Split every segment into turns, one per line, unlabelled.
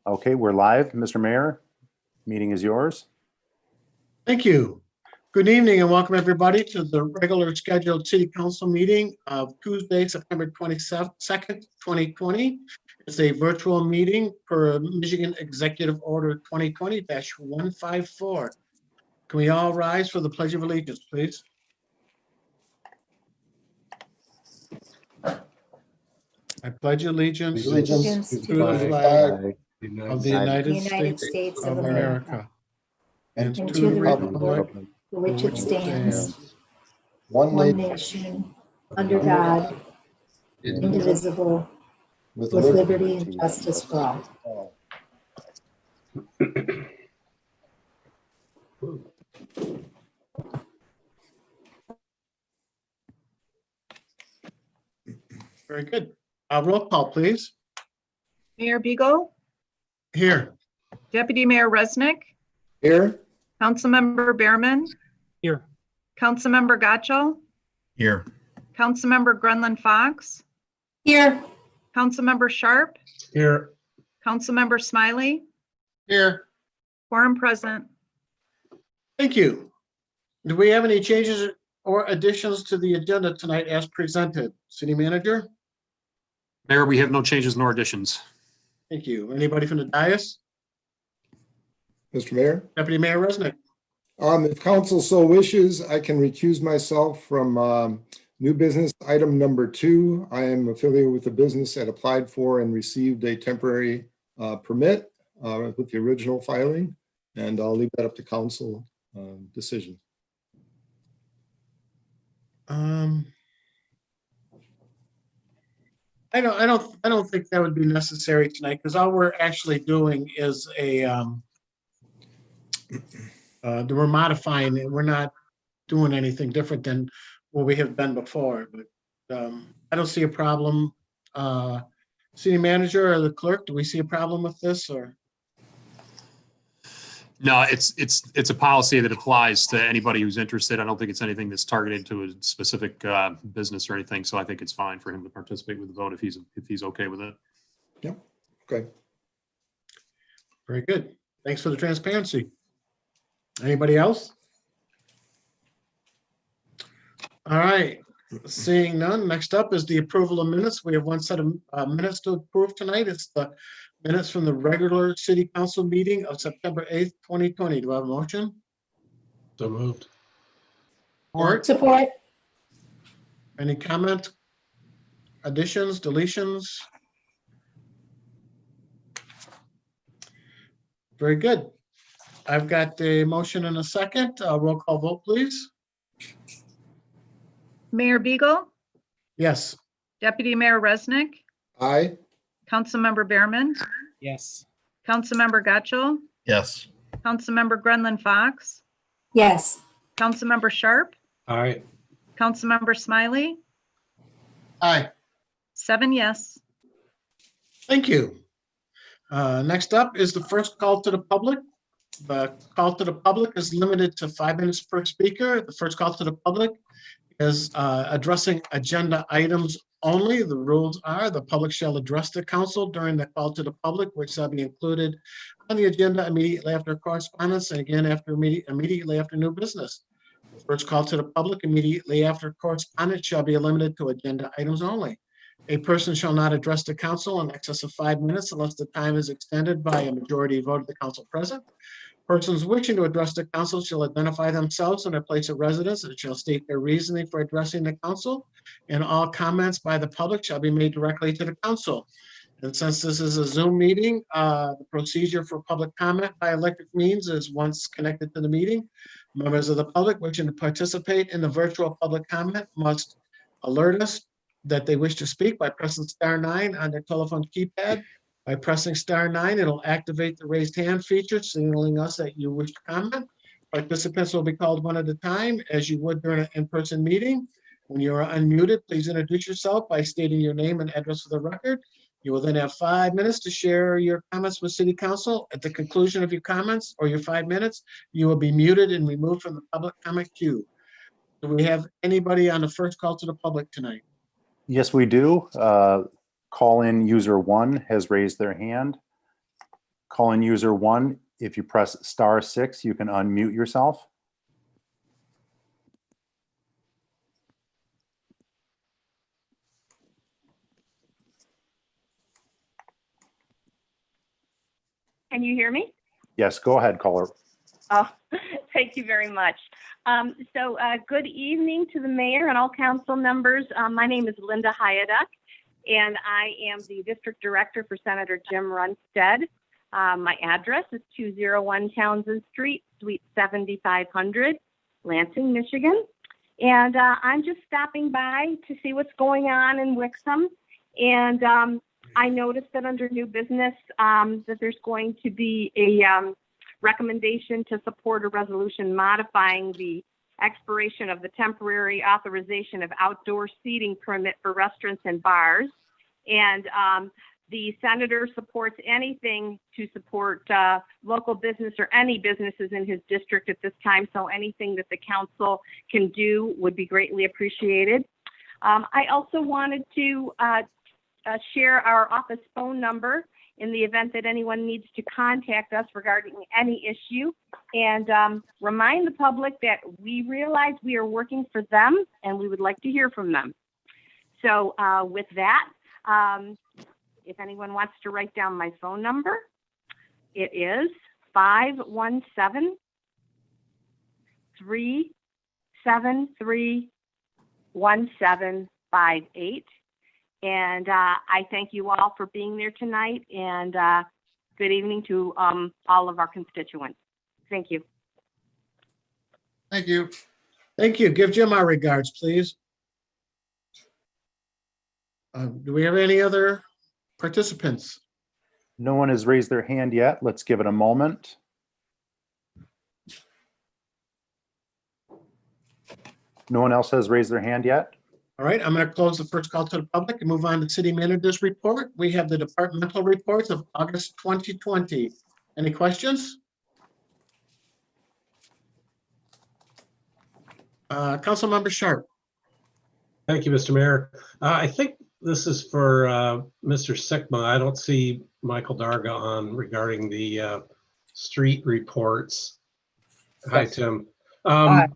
Okay, we're live. Mr. Mayor, meeting is yours.
Thank you. Good evening and welcome everybody to the regular scheduled city council meeting of Tuesday, September 22nd, 2020. It's a virtual meeting per Michigan Executive Order 2020-154. Can we all rise for the Pledge of Allegiance, please? I pledge allegiance to
Allegiance
the flag of the United States of America and to the republic
for which it stands,
one
one nation, under God, indivisible,
With
with liberty and justice for all.
Very good. Roll call, please.
Mayor Beagle,
Here.
Deputy Mayor Resnick,
Here.
Councilmember Behrman,
Here.
Councilmember Gotchall,
Here.
Councilmember Grenlund Fox,
Here.
Councilmember Sharp,
Here.
Councilmember Smiley,
Here.
quorum present.
Thank you. Do we have any changes or additions to the agenda tonight as presented? City Manager?
Mayor, we have no changes nor additions.
Thank you. Anybody from the dais?
Mr. Mayor,
Deputy Mayor Resnick?
if council so wishes, I can recuse myself from new business item number 2. I am affiliated with the business that applied for and received a temporary permit with the original filing, and I'll leave that up to council decision.
I don't think that would be necessary tonight because all we're actually doing is we're modifying it. We're not doing anything different than what we have done before, but I don't see a problem. City Manager or the clerk, do we see a problem with this or?
No, it's a policy that applies to anybody who's interested. I don't think it's anything that's targeted to a specific business or anything. So I think it's fine for him to participate with the vote if he's okay with it.
Yep. Okay.
Very good. Thanks for the transparency. Anybody else? All right, seeing none. Next up is the approval of minutes. We have one set of minutes to approve tonight. It's the minutes from the regular city council meeting of September 8th, 2020. Do I have a motion?
So moved.
Support.
Any comments, additions, deletions? Very good. I've got a motion and a second. Roll call vote, please.
Mayor Beagle,
Yes.
Deputy Mayor Resnick,
Aye.
Councilmember Behrman,
Yes.
Councilmember Gotchall,
Yes.
Councilmember Grenlund Fox,
Yes.
Councilmember Sharp,
All right.
Councilmember Smiley,
Aye.
7 yes.
Thank you. Next up is the first call to the public. The call to the public is limited to 5 minutes per speaker. The first call to the public is addressing agenda items only. The rules are the public shall address the council during the call to the public, which shall be included on the agenda immediately after correspondence and again immediately after new business. The first call to the public immediately after correspondence shall be limited to agenda items only. A person shall not address the council in excess of 5 minutes unless the time is extended by a majority vote of the council present. Persons wishing to address the council shall identify themselves and their place of residence and shall state their reasoning for addressing the council. And all comments by the public shall be made directly to the council. And since this is a Zoom meeting, the procedure for public comment by electric means is once connected to the meeting. Members of the public wishing to participate in the virtual public comment must alert us that they wish to speak by pressing *9 on their telephone keypad. By pressing *9, it'll activate the raised hand feature, signaling us that you wish to comment. Participants will be called one at a time, as you would during an in-person meeting. When you are unmuted, please introduce yourself by stating your name and address for the record. You will then have 5 minutes to share your comments with City Council. At the conclusion of your comments or your 5 minutes, you will be muted and removed from the public comment queue. Do we have anybody on the first call to the public tonight?
Yes, we do. Call-in user 1 has raised their hand. Call-in user 1, if you press *6, you can unmute yourself.
Can you hear me?
Yes, go ahead, caller.
Oh, thank you very much. Good evening to the mayor and all council members. My name is Linda Hyaduk, and I am the district director for Senator Jim Runstead. My address is 201 Townsend Street, Suite 7500, Lansing, Michigan. And I'm just stopping by to see what's going on in Wixom. And I noticed that under new business that there's going to be a recommendation to support a resolution modifying the expiration of the temporary authorization of outdoor seating permit for restaurants and bars. And the senator supports anything to support local business or any businesses in his district at this time. So anything that the council can do would be greatly appreciated. I also wanted to share our office phone number in the event that anyone needs to contact us regarding any issue, and remind the public that we realize we are working for them and we would like to hear from them. So with that, if anyone wants to write down my phone number, it is 517-373-1758. And I thank you all for being there tonight, and good evening to all of our constituents. Thank you.
Thank you.
Thank you. Give Jim our regards, please. Do we have any other participants?
No one has raised their hand yet. Let's give it a moment. No one else has raised their hand yet.
All right, I'm going to close the first call to the public and move on to city manager's report. We have the departmental reports of August 2020. Any questions? Councilmember Sharp.
Thank you, Mr. Mayor. I think this is for Mr. Sigma. I don't see Michael Darga on regarding the street reports. Hi, Tim.
Hi.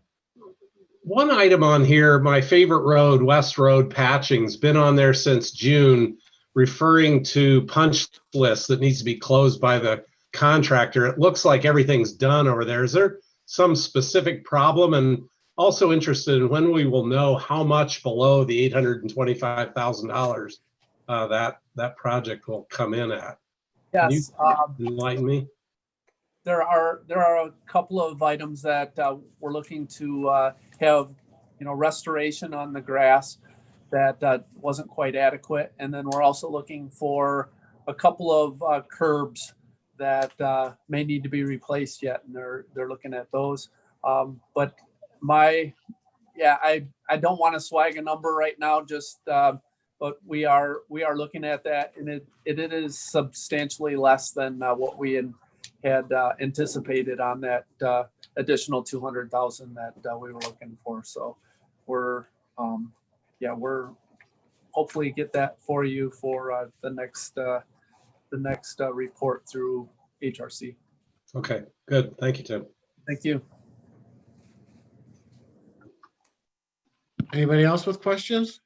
One item on here, my favorite road, West Road patching's been on there since June, referring to punch list that needs to be closed by the contractor. It looks like everything's done over there. Is there some specific problem? And also interested in when we will know how much below the $825,000 that project will come in at.
Yes,
Can you enlighten me?
there are a couple of items that we're looking to have, restoration on the grass that wasn't quite adequate, and then we're also looking for a couple of curbs that may need to be replaced yet, and they're looking at those. But I don't want to swag a number right now, but we are looking at that, and it is substantially less than what we had anticipated on that additional 200,000 that we were looking for. So we're hopefully get that for you for the next report through HRC.
Okay, good. Thank you, Tim.
Thank you.
Anybody else with questions?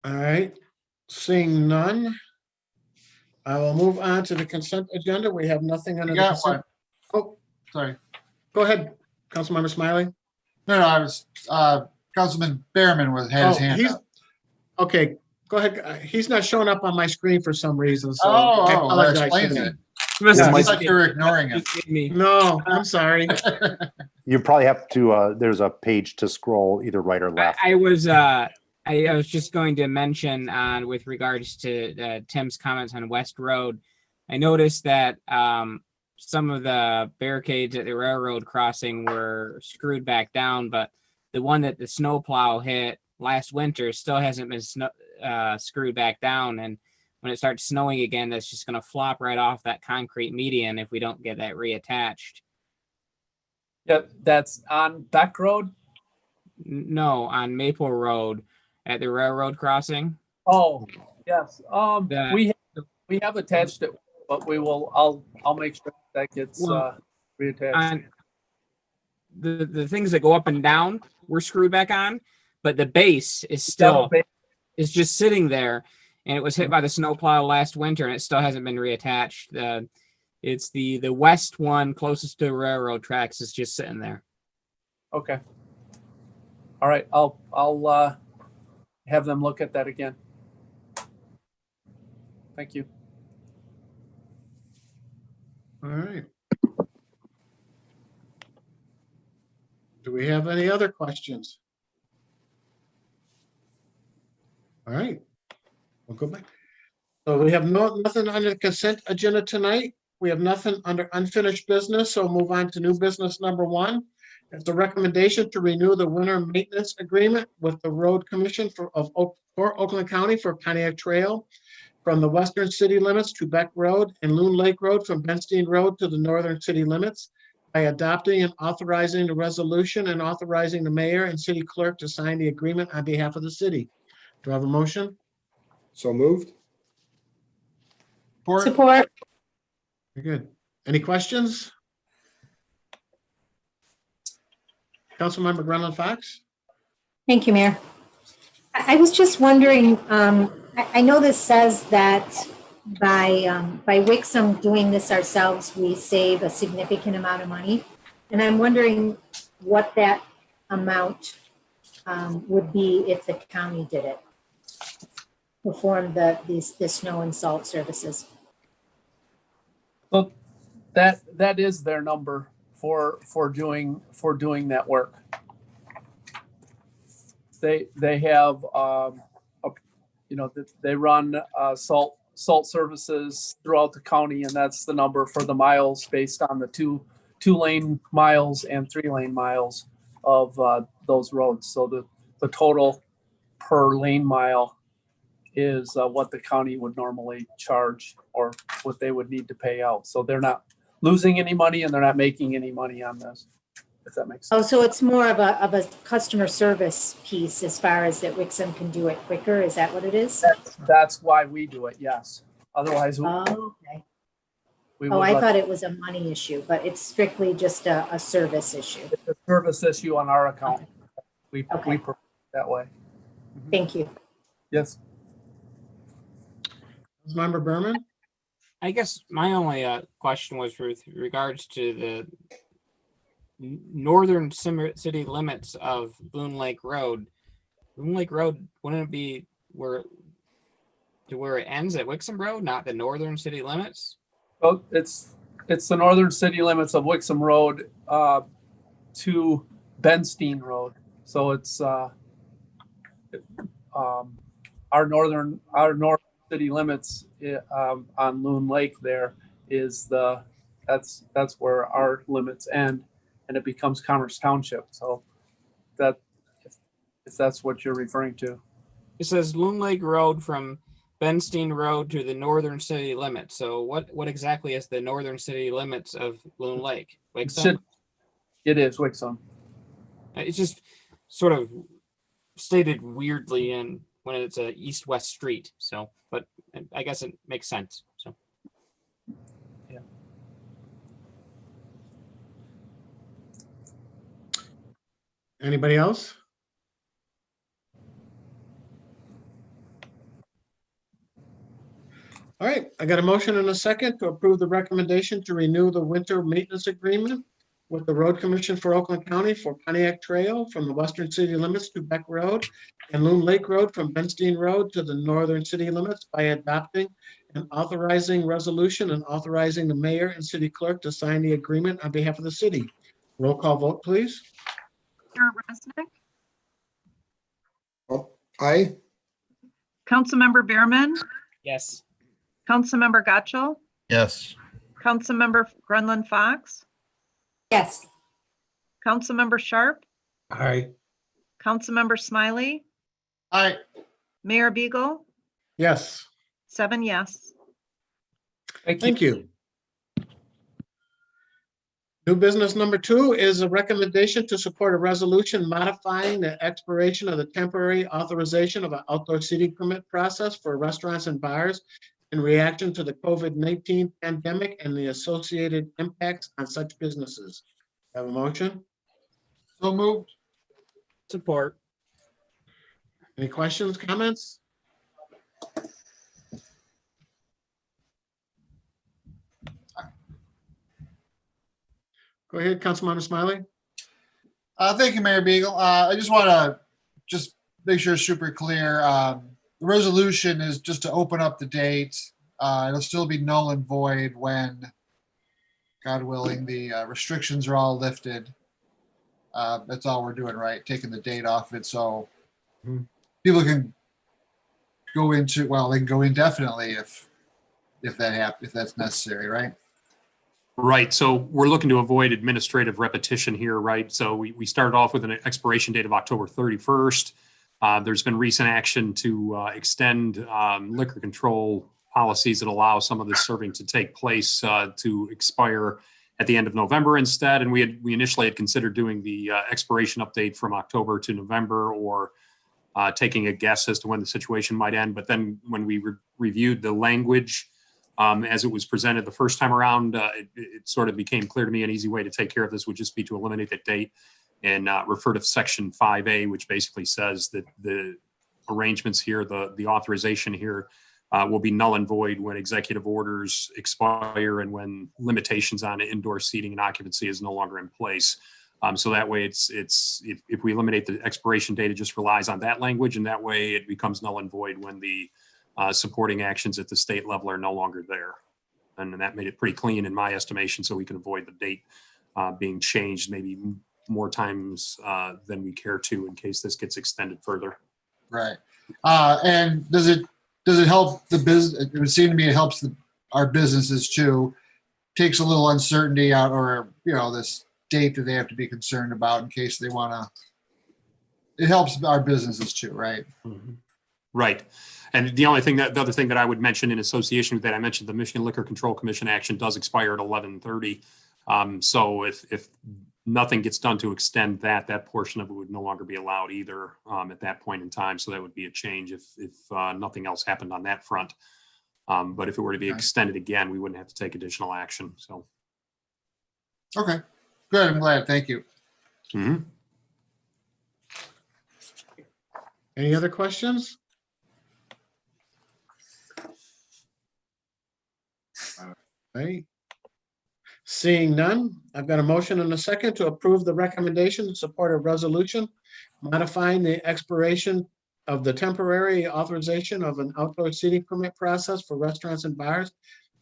All right, seeing none, I will move on to the consent agenda. We have nothing on the
got
consent. Oh,
Sorry.
go ahead, Councilmember Smiley.
No, I was, Councilman Behrman had his hand up.
Okay, go ahead. He's not showing up on my screen for some reason, so I
Oh, that
apologize for
explains
that.
it. I thought you were ignoring it.
No, I'm sorry.
You probably have to, there's a page to scroll either right or left.
I was just going to mention with regards to Tim's comments on West Road. I noticed that some of the barricades at the railroad crossing were screwed back down, but the one that the snowplow hit last winter still hasn't been screwed back down. And when it starts snowing again, that's just going to flop right off that concrete median if we don't get that reattached.
Yep, that's on Beck Road.
No, on Maple Road at the railroad crossing.
Oh, yes.
That-
We have attached it, but I'll make sure that gets
Well,
reattached.
On the things that go up and down, we're screwed back on, but the base is still is just sitting there, and it was hit by the snowplow last winter, and it still hasn't been reattached. It's the west one closest to the railroad tracks is just sitting there.
Okay. All right, I'll have them look at that again. Thank you.
All right. Do we have any other questions? All right, we'll go back. So we have nothing under the consent agenda tonight. We have nothing under unfinished business, so move on to new business number 1. It's the recommendation to renew the winter maintenance agreement with the Road Commission for Oakland County for Pontiac Trail from the western city limits to Beck Road and Loon Lake Road from Benstein Road to the northern city limits by adopting and authorizing the resolution and authorizing the mayor and city clerk to sign the agreement on behalf of the city. Do I have a motion?
So moved.
Support.
Very good. Any questions? Councilmember Grenlund Fox?
Thank you, Mayor. I was just wondering, I know this says that by Wixom doing this ourselves, we save a significant amount of money. And I'm wondering what that amount would be if the county did it, perform the snow and salt services.
Well, that is their number for doing that work. They have they run salt services throughout the county, and that's the number for the miles based on the two lane miles and 3 lane miles of those roads. So the total per lane mile is what the county would normally charge or what they would need to pay out. So they're not losing any money and they're not making any money on this, if that makes sense.
Oh, so it's more of a customer service piece as far as that Wixom can do it quicker. Is that what it is?
That's why we do it. Yes. Otherwise,
Oh, okay.
we
Oh,
would
I
let-
thought it was a money issue, but it's strictly just a service issue.
It's a service issue on our account. We
Okay.
prefer it that way.
Thank you.
Yes.
Member Berman?
I guess my only question was with regards to the northern city limits of Loon Lake Road. Loon Lake Road, wouldn't it be where it ends at Wixom Road, not the northern city limits?
Oh, it's the northern city limits of Wixom Road to Benstein Road. So it's our north city limits on Loon Lake. There is that's where our limits end, and it becomes Commerce Township. So that if that's what you're referring to.
It says Loon Lake Road from Benstein Road to the northern city limits. So what exactly is the northern city limits of Loon Lake? Wixom?
It is Wixom.
It's just sort of stated weirdly in when it's a east-west street. So, but I guess it makes sense. So,
yeah.
Anybody else? All right, I got a motion and a second to approve the recommendation to renew the winter maintenance agreement with the Road Commission for Oakland County for Pontiac Trail from the western city limits to Beck Road and Loon Lake Road from Benstein Road to the northern city limits by adopting an authorizing resolution and authorizing the mayor and city clerk to sign the agreement on behalf of the city. Roll call vote, please.
Mayor Resnick,
Oh, aye.
Councilmember Behrman,
yes.
Councilmember Gotchall,
Yes.
Councilmember Grenlund Fox,
Yes.
Councilmember Sharp,
Aye.
Councilmember Smiley,
Aye.
Mayor Beagle,
Yes,
7 yes.
thank you. New business number 2 is a recommendation to support a resolution modifying the expiration of the temporary authorization of an outdoor seating permit process for restaurants and bars in reaction to the COVID-19 pandemic and the associated impacts on such businesses. Have a motion?
So moved.
Support.
Any questions, comments? Go ahead, Councilmember Smiley.
Thank you, Mayor Beagle. I just want to just make sure it's super clear. The resolution is just to open up the date. It'll still be null and void when, God willing, the restrictions are all lifted. That's all we're doing, right? Taking the date off it so people can go into, well, they can go indefinitely if that's necessary, right?
Right. So we're looking to avoid administrative repetition here, right? So we started off with an expiration date of October 31st. There's been recent action to extend liquor control policies that allow some of this serving to take place to expire at the end of November instead. And we initially had considered doing the expiration update from October to November, or taking a guess as to when the situation might end. But then when we reviewed the language as it was presented the first time around, it sort of became clear to me an easy way to take care of this would just be to eliminate the date and refer to section 5A, which basically says that the arrangements here, the authorization here will be null and void when executive orders expire and when limitations on indoor seating and occupancy is no longer in place. So that way if we eliminate the expiration date, it just relies on that language, and that way it becomes null and void when the supporting actions at the state level are no longer there. And that made it pretty clean in my estimation, so we can avoid the date being changed maybe more times than we care to in case this gets extended further.
Right. And does it help the business? It would seem to me it helps our businesses too. Takes a little uncertainty out, or this date that they have to be concerned about in case they want to. It helps our businesses too, right?
Mm-hmm. Right. And the other thing that I would mention in association with that, I mentioned the Michigan Liquor Control Commission action does expire at 11/30. So if nothing gets done to extend that portion of it would no longer be allowed either at that point in time. So that would be a change if nothing else happened on that front. But if it were to be extended again, we wouldn't have to take additional action. So.
Okay, good. I'm glad. Thank you.
Mm-hmm.
Any other questions? All right. Seeing none, I've got a motion and a second to approve the recommendation to support a resolution modifying the expiration of the temporary authorization of an outdoor seating permit process for restaurants and bars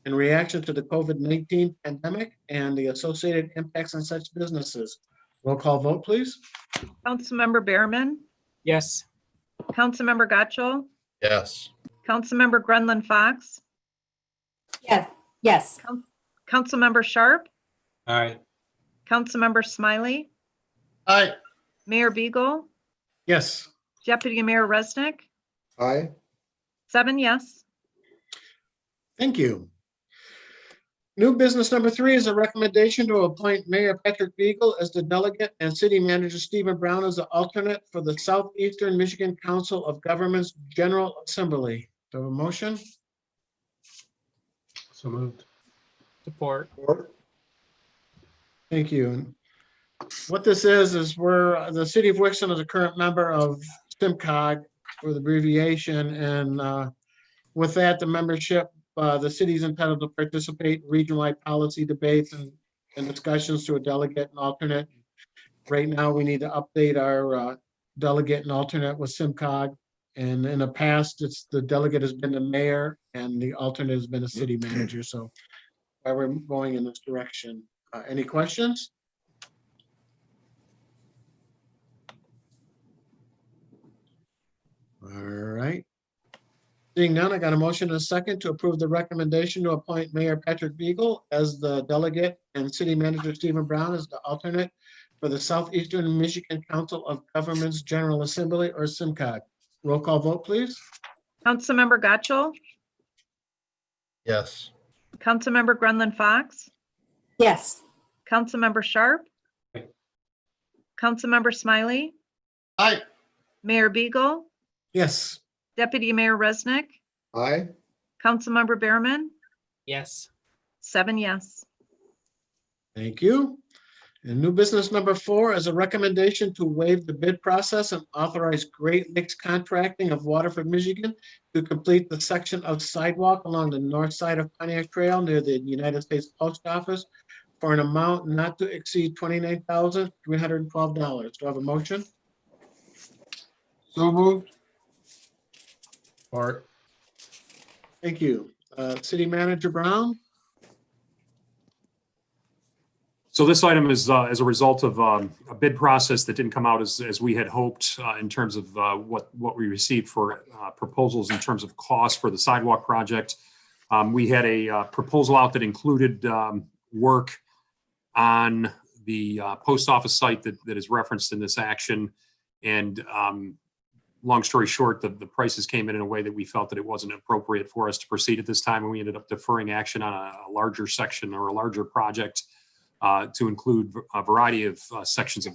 in reaction to the COVID-19 pandemic and the associated impacts on such businesses. Roll call vote, please.
Councilmember Behrman,
Yes.
Councilmember Gotchall,
Yes.
Councilmember Grunland Fox,
Yes, yes,
Councilmember Sharp,
Aye.
Councilmember Smiley,
Aye.
Mayor Beagle,
Yes.
Deputy Mayor Resnick,
Aye.
7 yes.
Thank you. New business number 3 is a recommendation to appoint Mayor Patrick Beagle as the delegate and City Manager Stephen Brown as the alternate for the Southeastern Michigan Council of Governments General Assembly. Do I have a motion?
So moved.
Support.
Thank you. What this is we're, the City of Wixon is a current member of SIMCOG for the abbreviation, and with that, the membership, the city is entitled to participate in region-wide policy debates and discussions to a delegate and alternate. Right now, we need to update our delegate and alternate with SIMCOG. And in the past, the delegate has been the mayor and the alternate has been a city manager. So why we're going in this direction. Any questions? All right. Seeing none, I got a motion and a second to approve the recommendation to appoint Mayor Patrick Beagle as the delegate and City Manager Stephen Brown as the alternate for the Southeastern Michigan Council of Governments General Assembly, or SIMCOG. Roll call vote, please.
Councilmember Gotchall,
Yes.
Councilmember Grunland Fox,
yes,
Councilmember Sharp,
Aye.
Councilmember Smiley,
Aye.
Mayor Beagle,
Yes.
Deputy Mayor Resnick,
Aye.
Councilmember Behrman,
Yes.
7 yes.
Thank you. And new business number 4 is a recommendation to waive the bid process and authorize Great Lakes Contracting of Waterford, Michigan to complete the section of sidewalk along the north side of Pontiac Trail near the United States Post Office for an amount not to exceed $29,312. Do I have a motion?
So moved.
Support.
Thank you. City Manager Brown?
So this item is as a result of a bid process that didn't come out as we had hoped in terms of what we received for proposals in terms of cost for the sidewalk project. We had a proposal out that included work on the post office site that is referenced in this action. And long story short, the prices came in a way that we felt that it wasn't appropriate for us to proceed at this time. And we ended up deferring action on a larger section or a larger project to include a variety of sections of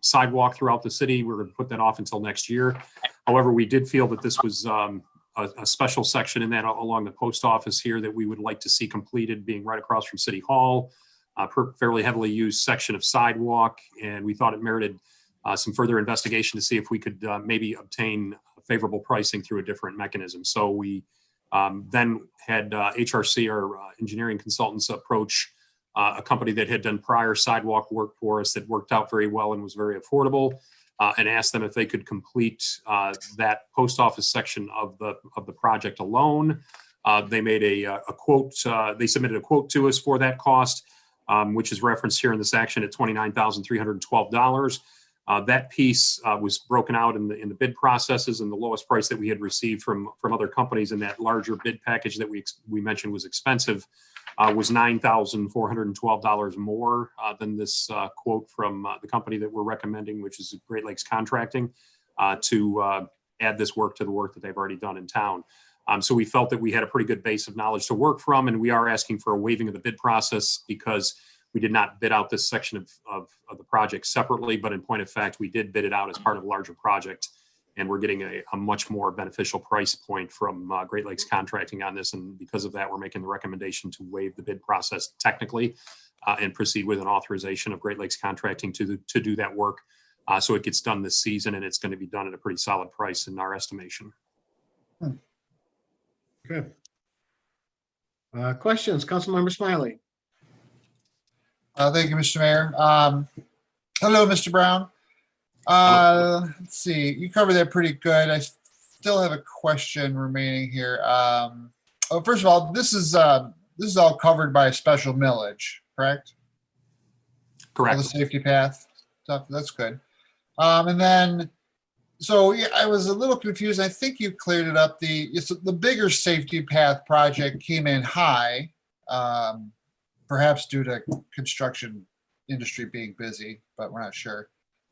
sidewalk throughout the city. We're going to put that off until next year. However, we did feel that this was a special section in that along the post office here that we would like to see completed, being right across from City Hall, fairly heavily used section of sidewalk. And we thought it merited some further investigation to see if we could maybe obtain favorable pricing through a different mechanism. So we then had HRC, our engineering consultants, approach a company that had done prior sidewalk work for us that worked out very well and was very affordable, and asked them if they could complete that post office section of the project alone. They made a quote. They submitted a quote to us for that cost, which is referenced here in this action at $29,312. That piece was broken out in the bid processes, and the lowest price that we had received from other companies in that larger bid package that we mentioned was expensive was $9,412 more than this quote from the company that we're recommending, which is Great Lakes Contracting, to add this work to the work that they've already done in town. So we felt that we had a pretty good base of knowledge to work from, and we are asking for a waiving of the bid process because we did not bid out this section of the project separately, but in point of fact, we did bid it out as part of a larger project. And we're getting a much more beneficial price point from Great Lakes Contracting on this. And because of that, we're making the recommendation to waive the bid process technically and proceed with an authorization of Great Lakes Contracting to do that work. So it gets done this season, and it's going to be done at a pretty solid price in our estimation.
Good. Questions, Councilmember Smiley?
Thank you, Mr. Mayor. Hello, Mr. Brown. Let's see, you covered that pretty good. I still have a question remaining here. First of all, this is all covered by a special millage, correct?
Correct.
All the safety path stuff. That's good. And then, so yeah, I was a little confused. I think you cleared it up. The bigger safety path project came in high, perhaps due to construction industry being busy, but we're not sure.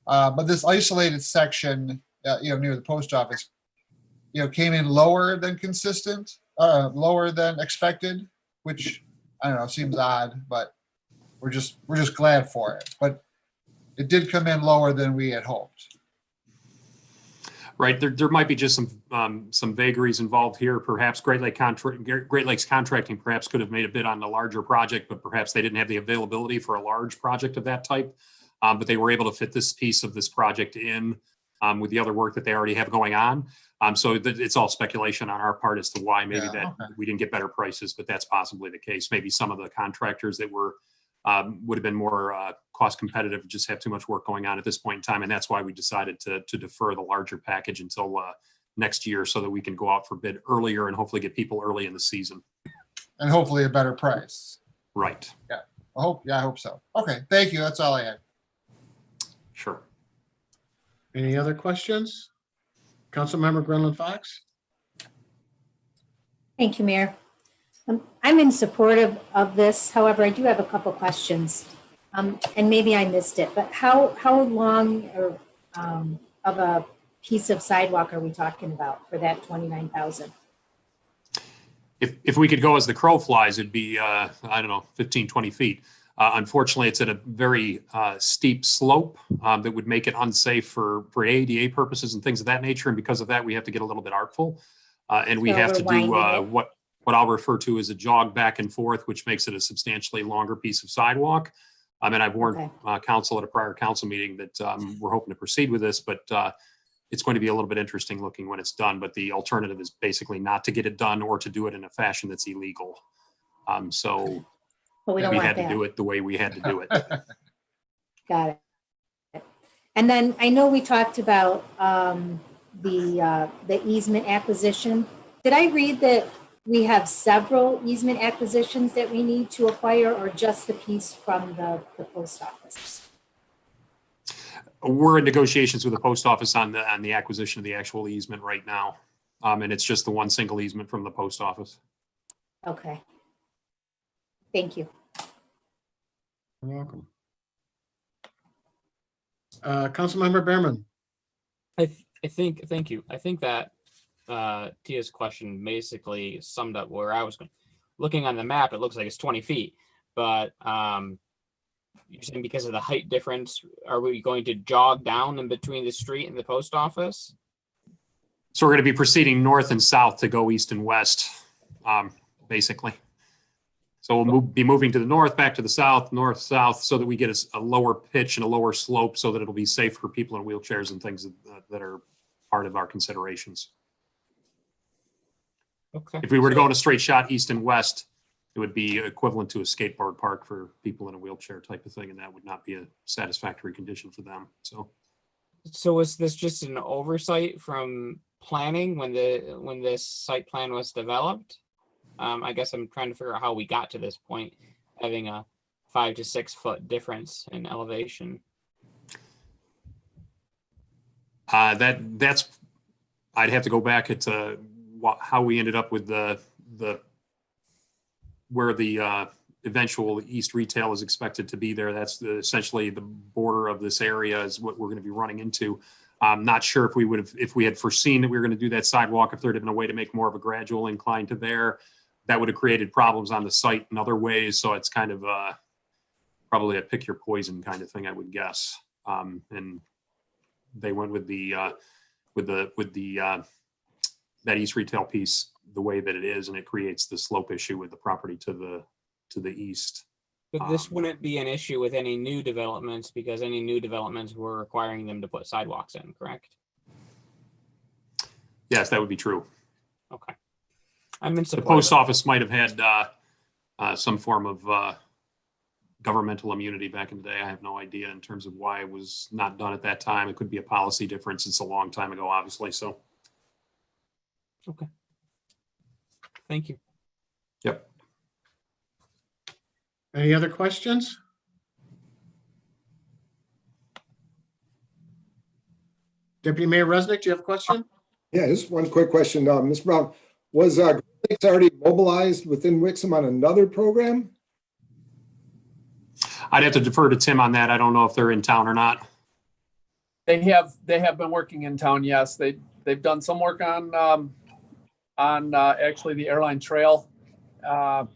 But this isolated section, near the post office, came in lower than consistent, lower than expected, which I don't know, seems odd, but we're just glad for it. But it did come in lower than we had hoped.
Right. There might be just some vagaries involved here. Perhaps Great Lakes Contracting perhaps could have made a bid on the larger project, but perhaps they didn't have the availability for a large project of that type. But they were able to fit this piece of this project in with the other work that they already have going on. So it's all speculation on our part as to why maybe we didn't get better prices, but that's possibly the case. Maybe some of the contractors that would have been more cost competitive just have too much work going on at this point in time. And that's why we decided to defer the larger package until next year so that we can go out for bid earlier and hopefully get people early in the season.
And hopefully a better price.
Right.
Yeah, I hope so. Okay, thank you. That's all I had.
Sure.
Any other questions? Councilmember Grenlund Fox?
Thank you, Mayor. I'm in support of this. However, I do have a couple questions. And maybe I missed it, but how long of a piece of sidewalk are we talking about for that 29,000?
If we could go as the crow flies, it'd be, 15, 20 feet. Unfortunately, it's at a very steep slope that would make it unsafe for ADA purposes and things of that nature. And because of that, we have to get a little bit artful. And we
So
have
we're
to do
winding it.
what I'll refer to as a jog back and forth, which makes it a substantially longer piece of sidewalk. And I've warned council at a prior council meeting that we're hoping to proceed with this, but it's going to be a little bit interesting looking when it's done. But the alternative is basically not to get it done or to do it in a fashion that's illegal. So
But we don't
we
want
had to
that.
do it the way we had to do it.
Got it. And then I know we talked about the easement acquisition. Did I read that we have several easement acquisitions that we need to acquire, or just the piece from the post office?
We're in negotiations with the post office on the acquisition of the actual easement right now. And it's just the one single easement from the post office.
Okay. Thank you.
You're welcome. Councilmember Behrman.
I think, thank you. I think that Tia's question basically summed up where I was going. Looking on the map, it looks like it's 20 feet, but you're saying because of the height difference, are we going to jog down in between the street and the post office?
So we're going to be proceeding north and south to go east and west, basically. So we'll be moving to the north, back to the south, north, south, so that we get a lower pitch and a lower slope so that it'll be safe for people in wheelchairs and things that are part of our considerations.
Okay.
If we were to go in a straight shot east and west, it would be equivalent to a skateboard park for people in a wheelchair type of thing, and that would not be a satisfactory condition for them.
So was this just an oversight from planning when this site plan was developed? I guess I'm trying to figure out how we got to this point, having a 5 to 6 foot difference in elevation.
That's I'd have to go back to how we ended up with where the eventual East Retail is expected to be there. That's essentially the border of this area is what we're going to be running into. I'm not sure if we had foreseen that we were going to do that sidewalk, if there had been a way to make more of a gradual incline to there, that would have created problems on the site in other ways. So it's kind of probably a pick your poison kind of thing, I would guess. And they went with that East Retail piece the way that it is, and it creates the slope issue with the property to the east.
But this wouldn't be an issue with any new developments, because any new developments were requiring them to put sidewalks in, correct?
Yes, that would be true.
Okay. I'm in
The
support.
post office might have had some form of governmental immunity back in the day. I have no idea in terms of why it was not done at that time. It could be a policy difference. It's a long time ago, obviously. So.
Okay. Thank you.
Yep.
Any other questions? Deputy Mayor Resnick, do you have a question?
Yeah, just one quick question. Ms. Brown, was Great Lakes already mobilized within Wixom on another program?
I'd have to defer to Tim on that. I don't know if they're in town or not.
They have been working in town. Yes, they've done some work on actually the airline trail along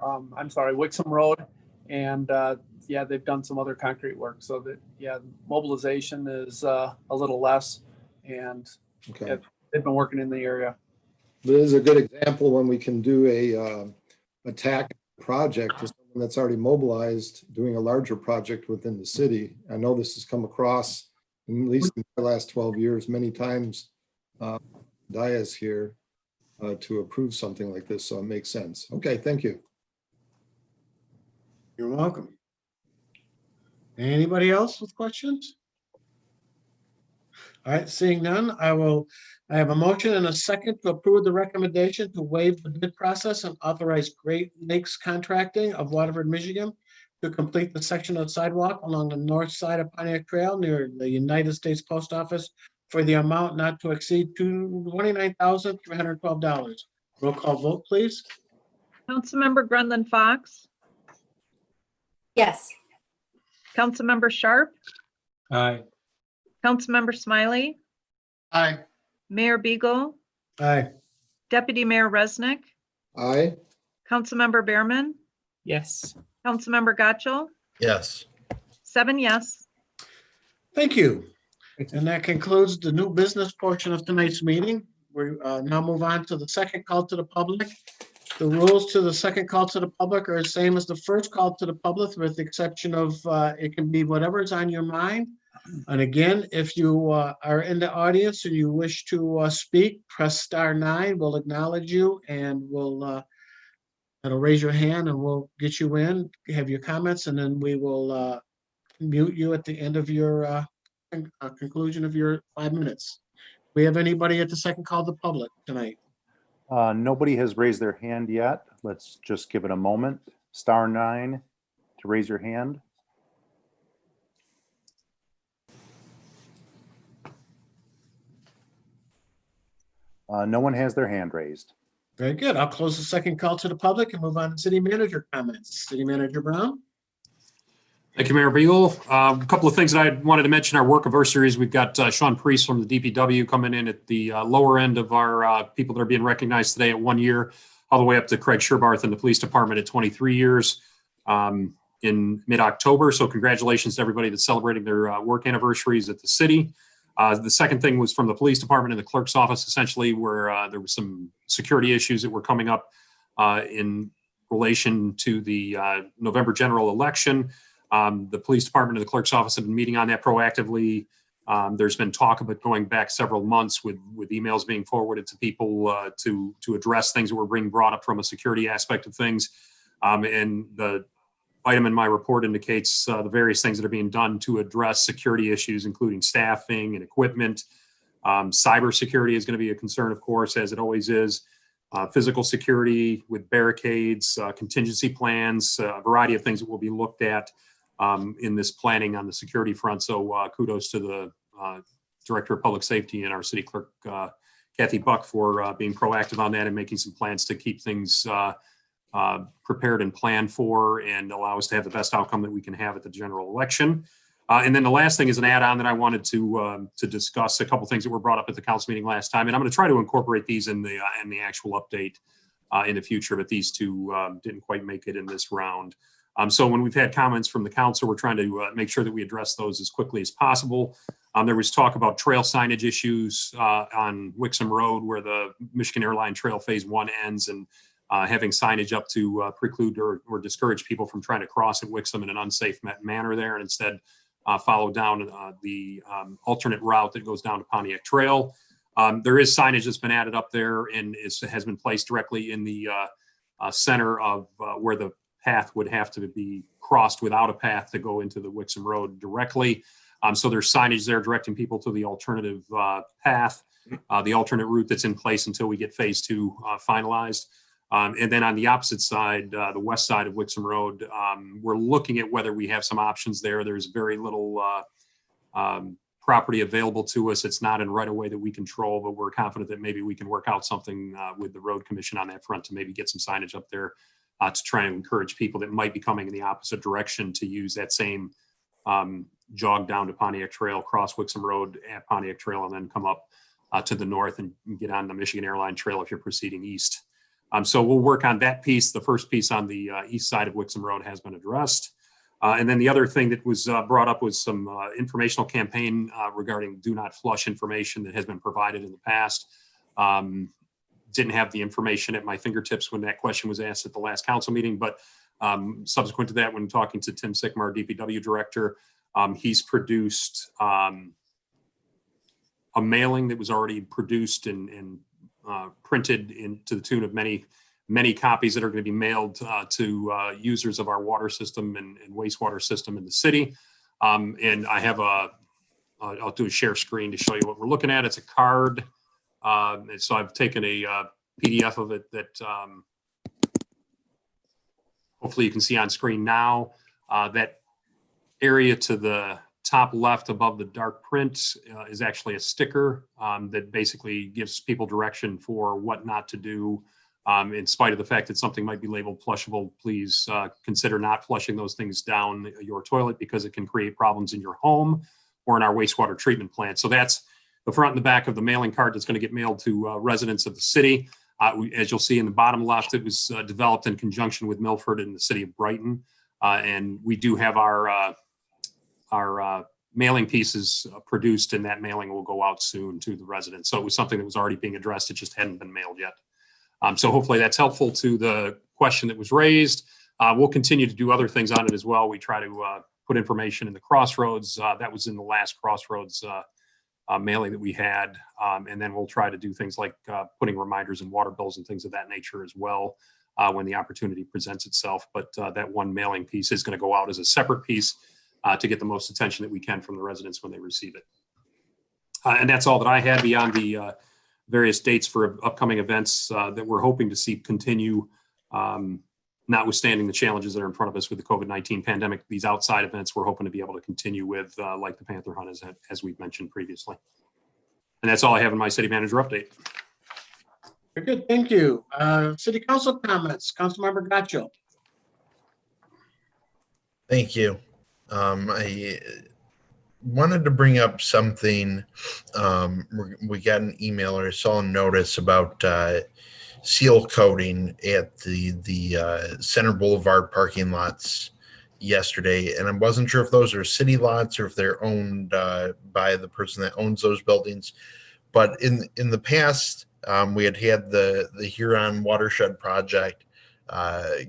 Wixom Road, and yeah, they've done some other concrete work. So that mobilization is a little less, and
Okay.
they've been working in the area.
This is a good example when we can do a TAC project to someone that's already mobilized, doing a larger project within the city. I know this has come across, at least in the last 12 years, many times. Dias here to approve something like this, so it makes sense. Okay, thank you.
You're welcome. Anybody else with questions? All right, seeing none, I have a motion and a second to approve the recommendation to waive the bid process and authorize Great Lakes Contracting of Waterford, Michigan to complete the section of sidewalk along the north side of Pontiac Trail near the United States Post Office for the amount not to exceed $29,312. Roll call vote, please.
Councilmember Grundlin Fox,
Yes.
Councilmember Sharp,
Aye.
Councilmember Smiley,
Aye.
Mayor Beagle,
Aye.
Deputy Mayor Resnick,
Aye.
Councilmember Behrman,
Yes.
Councilmember Gotchall,
Yes.
7 yes.
Thank you. And that concludes the new business portion of tonight's meeting. We now move on to the second call to the public. The rules to the second call to the public are the same as the first call to the public, with the exception of it can be whatever is on your mind. And again, if you are in the audience and you wish to speak, press *9. We'll acknowledge you and we'll it'll raise your hand and we'll get you in, have your comments, and then we will mute you at the end of your conclusion of your 5 minutes. We have anybody at the second call to the public tonight?
Nobody has raised their hand yet. Let's just give it a moment. *9 to raise your hand. No one has their hand raised.
Very good. I'll close the second call to the public and move on to city manager comments. City Manager Brown?
Thank you, Mayor Beagle. A couple of things that I wanted to mention. Our work anniversaries. We've got Sean Priest from the DPW coming in at the lower end of our people that are being recognized today at 1 year, all the way up to Craig Sherbarth in the police department at 23 years in mid-October. So congratulations to everybody that's celebrating their work anniversaries at the city. The second thing was from the police department and the clerk's office, essentially, where there was some security issues that were coming up in relation to the November general election. The police department and the clerk's office have been meeting on that proactively. There's been talk about going back several months with emails being forwarded to people to address things that were being brought up from a security aspect of things. And the item in my report indicates the various things that are being done to address security issues, including staffing and equipment. Cybersecurity is going to be a concern, of course, as it always is. Physical security with barricades, contingency plans, a variety of things that will be looked at in this planning on the security front. So kudos to the Director of Public Safety and our City Clerk, Kathy Buck, for being proactive on that and making some plans to keep things prepared and planned for and allow us to have the best outcome that we can have at the general election. And then the last thing is an add-on that I wanted to discuss, a couple things that were brought up at the council meeting last time, and I'm going to try to incorporate these in the actual update in the future, but these two didn't quite make it in this round. So when we've had comments from the council, we're trying to make sure that we address those as quickly as possible. There was talk about trail signage issues on Wixom Road, where the Michigan Airline Trail Phase 1 ends, and having signage up to preclude or discourage people from trying to cross at Wixom in an unsafe manner there, and instead follow down the alternate route that goes down to Pontiac Trail. There is signage that's been added up there and has been placed directly in the center of where the path would have to be crossed without a path to go into the Wixom Road directly. So there's signage there directing people to the alternative path, the alternate route that's in place until we get Phase 2 finalized. And then on the opposite side, the west side of Wixom Road, we're looking at whether we have some options there. There's very little property available to us. It's not in right of way that we control, but we're confident that maybe we can work out something with the road commission on that front to maybe get some signage up there to try and encourage people that might be coming in the opposite direction to use that same jog down to Pontiac Trail, cross Wixom Road at Pontiac Trail, and then come up to the north and get on the Michigan Airline Trail if you're proceeding east. So we'll work on that piece. The first piece on the east side of Wixom Road has been addressed. And then the other thing that was brought up was some informational campaign regarding do not flush information that has been provided in the past. Didn't have the information at my fingertips when that question was asked at the last council meeting, but subsequent to that, when talking to Tim Sickmar, DPW director, he's produced a mailing that was already produced and printed to the tune of many copies that are going to be mailed to users of our water system and wastewater system in the city. And I have I'll do a share screen to show you what we're looking at. It's a card. And so I've taken a PDF of it that hopefully you can see on screen now. That area to the top left above the dark print is actually a sticker that basically gives people direction for what not to do. In spite of the fact that something might be labeled flushable, please consider not flushing those things down your toilet because it can create problems in your home or in our wastewater treatment plant. So that's the front and the back of the mailing card that's going to get mailed to residents of the city. As you'll see in the bottom left, it was developed in conjunction with Milford and the city of Brighton. And we do have our mailing pieces produced, and that mailing will go out soon to the residents. So it was something that was already being addressed. It just hadn't been mailed yet. So hopefully that's helpful to the question that was raised. We'll continue to do other things on it as well. We try to put information in the crossroads. That was in the last crossroads mailing that we had. And then we'll try to do things like putting reminders in water bills and things of that nature as well when the opportunity presents itself. But that one mailing piece is going to go out as a separate piece to get the most attention that we can from the residents when they receive it. And that's all that I had beyond the various dates for upcoming events that we're hoping to see continue, notwithstanding the challenges that are in front of us with the COVID-19 pandemic. These outside events we're hoping to be able to continue with, like the Panther Hunt, as we've mentioned previously. And that's all I have in my city manager update.
Very good, thank you. City council comments, Councilmember Gaccio.
Thank you. I wanted to bring up something. We got an email or saw a notice about seal coating at the Center Boulevard parking lots yesterday, and I wasn't sure if those are city lots or if they're owned by the person that owns those buildings. But in the past, we had the Huron Watershed Project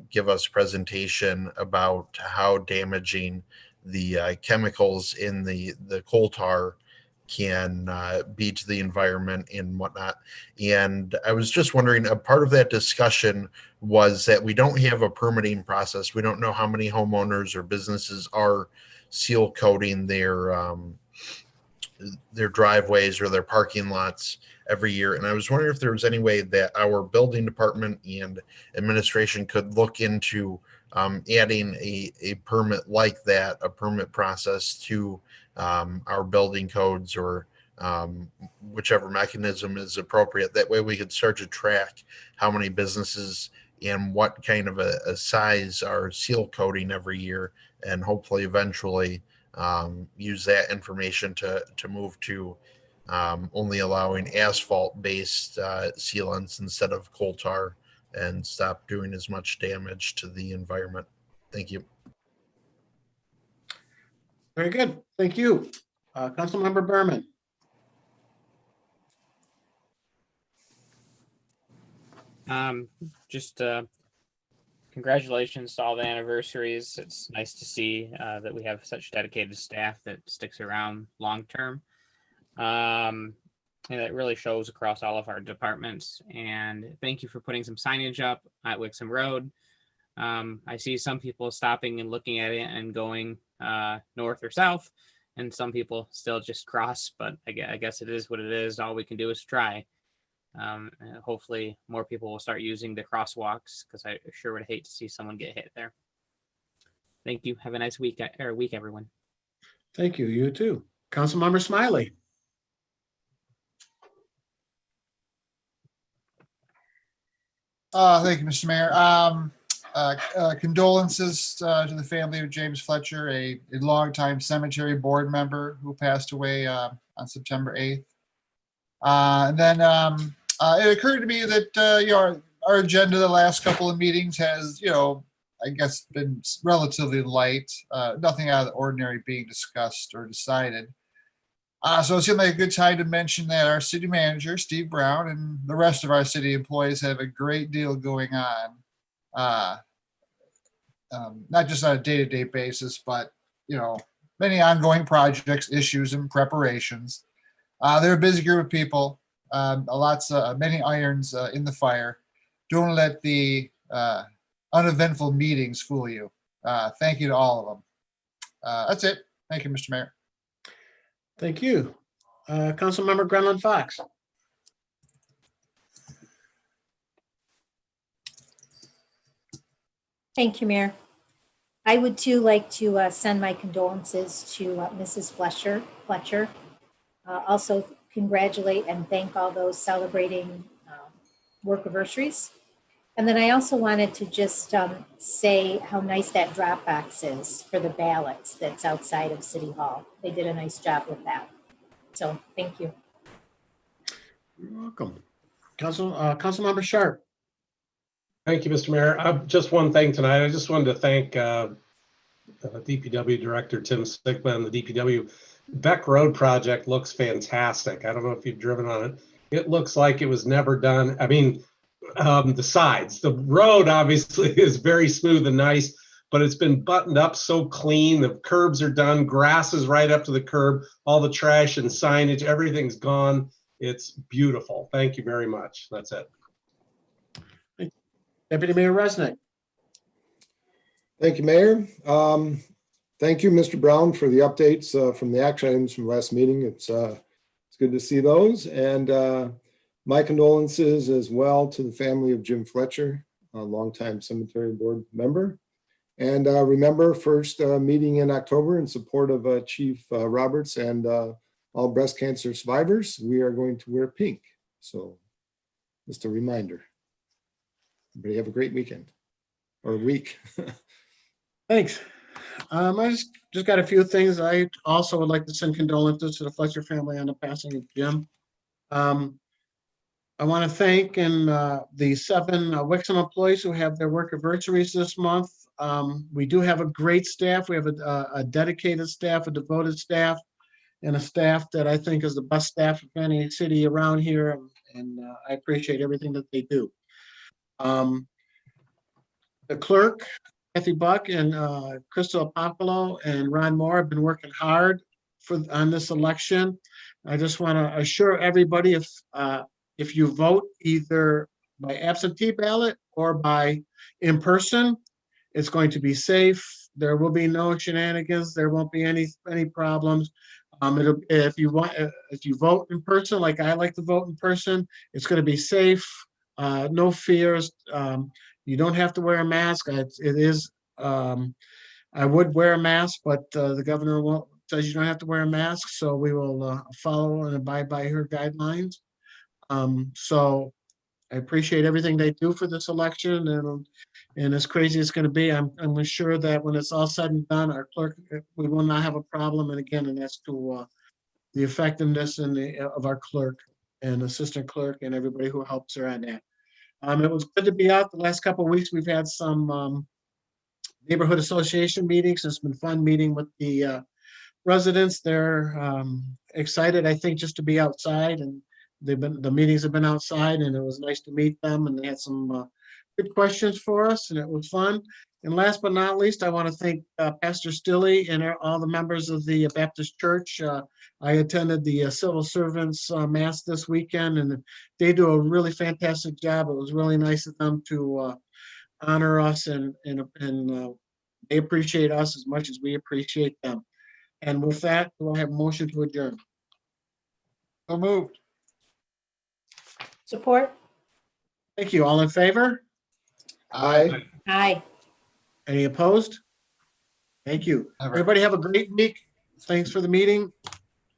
give us a presentation about how damaging the chemicals in the coal tar can be to the environment and whatnot. And I was just wondering, a part of that discussion was that we don't have a permitting process. We don't know how many homeowners or businesses are seal coating their driveways or their parking lots every year. And I was wondering if there was any way that our building department and administration could look into adding a permit like that, a permit process to our building codes or whichever mechanism is appropriate. That way we could start to track how many businesses and what kind of a size are seal coating every year, and hopefully eventually use that information to move to only allowing asphalt-based sealants instead of coal tar, and stop doing as much damage to the environment. Thank you.
Very good, thank you. Councilmember Berman.
Just congratulations to all the anniversaries. It's nice to see that we have such dedicated staff that sticks around long term. And it really shows across all of our departments. And thank you for putting some signage up at Wixom Road. I see some people stopping and looking at it and going north or south, and some people still just cross, but I guess it is what it is. All we can do is try. Hopefully more people will start using the crosswalks, because I sure would hate to see someone get hit there. Thank you. Have a nice week, everyone.
Thank you, you too. Councilmember Smiley.
Thank you, Mr. Mayor. Condolences to the family of James Fletcher, a longtime cemetery board member who passed away on September 8th. And then it occurred to me that our agenda the last couple of meetings has, I guess, been relatively light. Nothing out of the ordinary being discussed or decided. So it seemed like a good time to mention that our city manager, Steve Brown, and the rest of our city employees have a great deal going on. Not just on a day-to-day basis, but, many ongoing projects, issues, and preparations. They're a busy group of people, many irons in the fire. Don't let the uneventful meetings fool you. Thank you to all of them. That's it. Thank you, Mr. Mayor.
Thank you. Councilmember Grenlund Fox.
Thank you, Mayor. I would too like to send my condolences to Mrs. Fletcher. Also congratulate and thank all those celebrating work anniversaries. And then I also wanted to just say how nice that drop box is for the ballots that's outside of City Hall. They did a nice job with that. So thank you.
You're welcome. Councilmember Sharp.
Thank you, Mr. Mayor. Just one thing tonight. I just wanted to thank DPW Director Tim Stickman and the DPW. Beck Road project looks fantastic. I don't know if you've driven on it. It looks like it was never done. I mean, the sides, the road obviously is very smooth and nice, but it's been buttoned up so clean. The curbs are done, grass is right up to the curb, all the trash and signage, everything's gone. It's beautiful. Thank you very much. That's it.
Deputy Mayor Resnick.
Thank you, Mayor. Thank you, Mr. Brown, for the updates from the action items from last meeting. It's good to see those. And my condolences as well to the family of Jim Fletcher, a longtime cemetery board member. And remember, first meeting in October in support of Chief Roberts and all breast cancer survivors, we are going to wear pink. So just a reminder. Everybody have a great weekend or week.
Thanks. I just got a few things. I also would like to send condolences to the Fletcher family on the passing of Jim. I want to thank the 7 Wixom employees who have their work anniversaries this month. We do have a great staff. We have a dedicated staff, a devoted staff, and a staff that I think is the best staff of any city around here. And I appreciate everything that they do. The clerk, Kathy Buck, and Crystal Apopolo and Ron Moore have been working hard on this election. I just want to assure everybody if you vote either by absentee ballot or by in person, it's going to be safe. There will be no shenanigans. There won't be any problems. If you vote in person, like I like to vote in person, it's going to be safe. No fears. You don't have to wear a mask. I would wear a mask, but the governor says you don't have to wear a mask. So we will follow and abide by her guidelines. So I appreciate everything they do for this election, and as crazy as it's going to be, I'm sure that when it's all said and done, our clerk, we will not have a problem. And again, and that's to the effectiveness of our clerk and assistant clerk and everybody who helps her on that. It was good to be out the last couple of weeks. We've had some neighborhood association meetings. It's been fun meeting with the residents. They're excited, I think, just to be outside, and the meetings have been outside, and it was nice to meet them, and they had some good questions for us, and it was fun. And last but not least, I want to thank Pastor Stilley and all the members of the Baptist Church. I attended the civil servants mass this weekend, and they do a really fantastic job. It was really nice of them to honor us, and they appreciate us as much as we appreciate them. And with that, we'll have a motion to adjourn.
So moved.
Support?
Thank you. All in favor?
Aye.
Aye.
Any opposed? Thank you.
Never.
Everybody have a great week. Thanks for the meeting.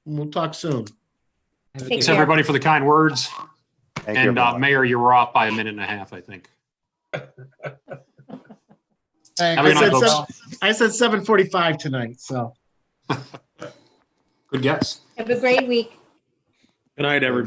And we'll talk soon.
Take
Thanks,
care.
everybody, for the kind words.
Thank you,
And
everyone.
Mayor, you were off by a minute and a half, I think.
Thank
Have a
you.
good night, folks.
I said 7:45 tonight, so.
Good guess.
Have a great week.
Good night, everybody.